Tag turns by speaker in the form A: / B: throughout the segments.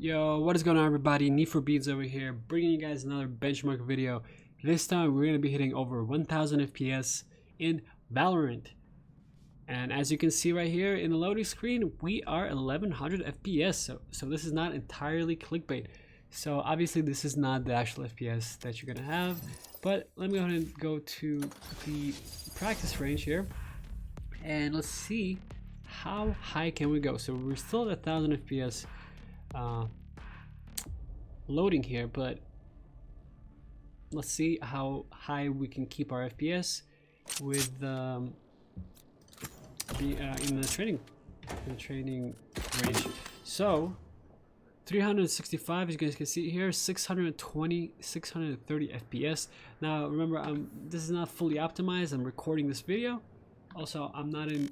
A: Yo, what is going on, everybody? needforbeans over here, bringing you guys another benchmark video. This time we're going to be hitting over 1000 FPS in Valorant. And as you can see right here in the loading screen, we are 1100 FPS. So this is not entirely clickbait. So obviously this is not the actual FPS that you're going to have. But let me go ahead and go to the practice range here. And let's see how high can we go. So we're still at 1000 FPS. Loading here, but let's see how high we can keep our FPS with in the training range. So 365, as you guys can see here, 620, 630 FPS. Now remember, this is not fully optimized. I'm recording this video. Also, I'm not in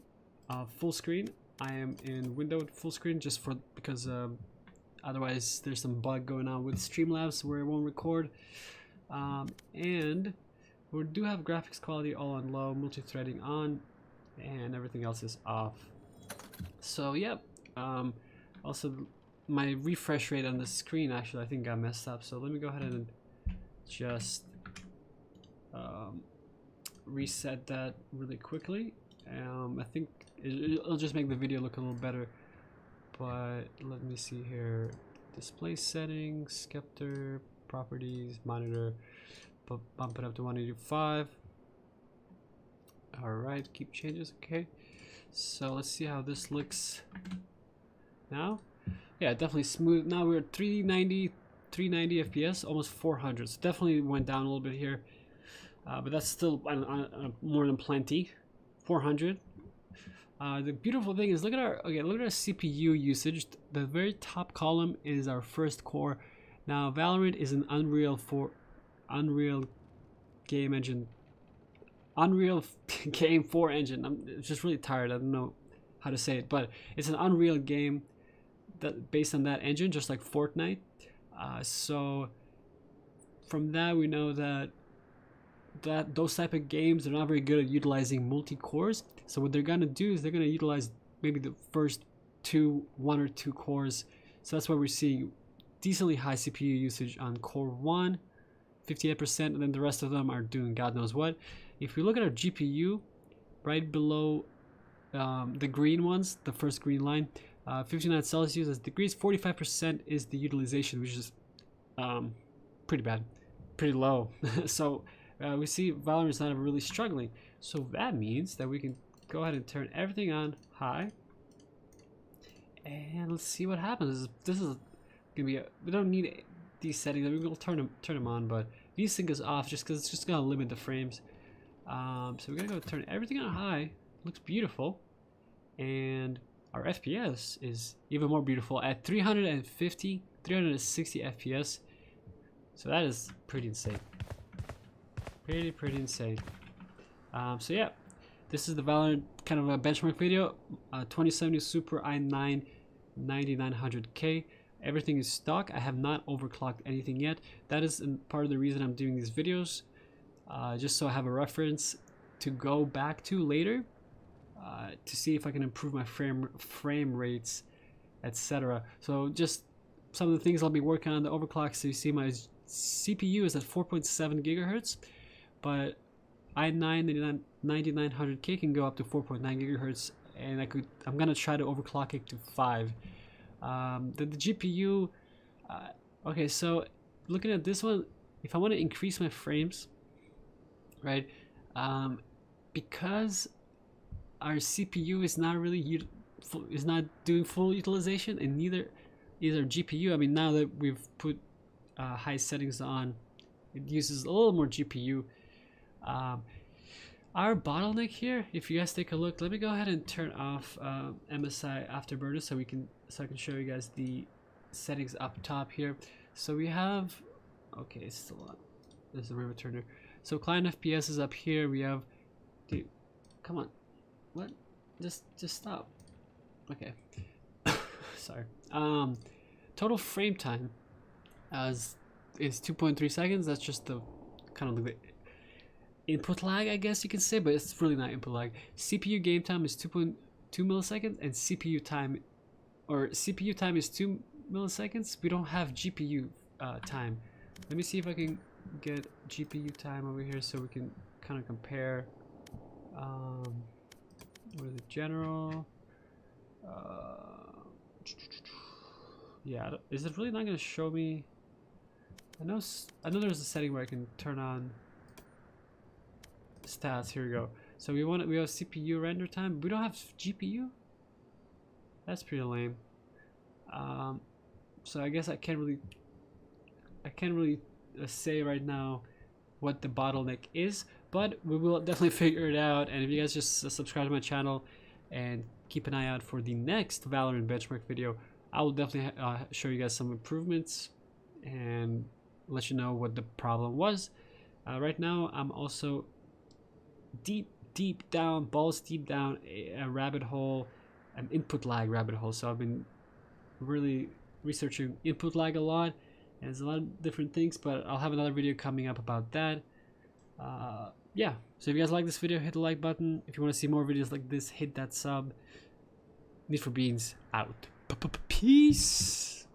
A: full screen. I am in windowed full screen just because otherwise there's some bug going on with Streamlabs where it won't record. And we do have graphics quality all on low, multi-threading on, and everything else is off. So yeah, also my refresh rate on the screen actually I think got messed up, so let me go ahead and just reset that really quickly. I think it'll just make the video look a little better. But let me see here, display settings, scepter, properties, monitor, bump it up to 185. Alright, keep changes, okay. So let's see how this looks now. Yeah, definitely smooth. Now we're at 390 FPS, almost 400. So definitely went down a little bit here. But that's still more than plenty. 400. The beautiful thing is look at our CPU usage. The very top column is our first core. Now Valorant is an Unreal Game 4 engine. I'm just really tired. I don't know how to say it, but it's an Unreal game that based on that engine, just like Fortnite. So from that we know that those type of games are not very good at utilizing multi-cores. So what they're gonna do is they're gonna utilize maybe the first one or two cores. So that's why we're seeing decently high CPU usage on core 1, 58%, and then the rest of them are doing God knows what. If we look at our GPU, right below the green ones, the first green line, 59 Celsius as degrees, 45% is the utilization, which is pretty bad, pretty low. So we see Valorant is not really struggling. So that means that we can go ahead and turn everything on high, and let's see what happens. This is gonna be we don't need these settings. We will turn them on, but Vsync is off just because it's just gonna limit the frames. So we're gonna go turn everything on high. Looks beautiful, and our FPS is even more beautiful at 360 FPS. So that is pretty insane. Pretty insane. So yeah, this is the Valorant kind of a benchmark video. 2070 Super i9 9900K. Everything is stock. I have not overclocked anything yet. That is part of the reason I'm doing these videos, just so I have a reference to go back to later, to see if I can improve my frame rates, etc. So just some of the things I'll be working on the overclock. So you see my CPU is at 4.7 gigahertz. But i9 9900K can go up to 4.9 gigahertz, and I'm gonna try to overclock it to 5. The GPU, okay, so looking at this one, if I want to increase my frames, right, because our CPU is not really doing full utilization, and neither is our GPU. I mean, now that we've put high settings on, it uses a little more GPU. Our bottleneck here, if you guys take a look, let me go ahead and turn off MSI Afterburner so I can show you guys the settings up top here. So we have, okay, it's still on. There's the river turner. So client FPS is up here. We have, dude, come on, what? Just stop. Okay, sorry. Total frame time is 2.3 seconds. That's just the kind of the input lag, I guess you can say, but it's really not input lag. CPU game time is 2.2 milliseconds, and CPU time is 2 milliseconds. We don't have GPU time. Let me see if I can get GPU time over here so we can kind of compare. What is it? General. Yeah, is it really not going to show me? I know there's a setting where I can turn on stats. Here we go. So we have CPU render time, but we don't have GPU. That's pretty lame. So I guess I can't really say right now what the bottleneck is, but we will definitely figure it out. And if you guys just subscribe to my channel and keep an eye out for the next Valorant benchmark video, I will definitely show you guys some improvements and let you know what the problem was. Right now I'm also deep down, balls deep down a rabbit hole, an input lag rabbit hole. So I've been really researching input lag a lot, and there's a lot of different things, but I'll have another video coming up about that. Yeah, so if you guys like this video, hit the like button. If you want to see more videos like this, hit that sub. Need for Beans out. Peace.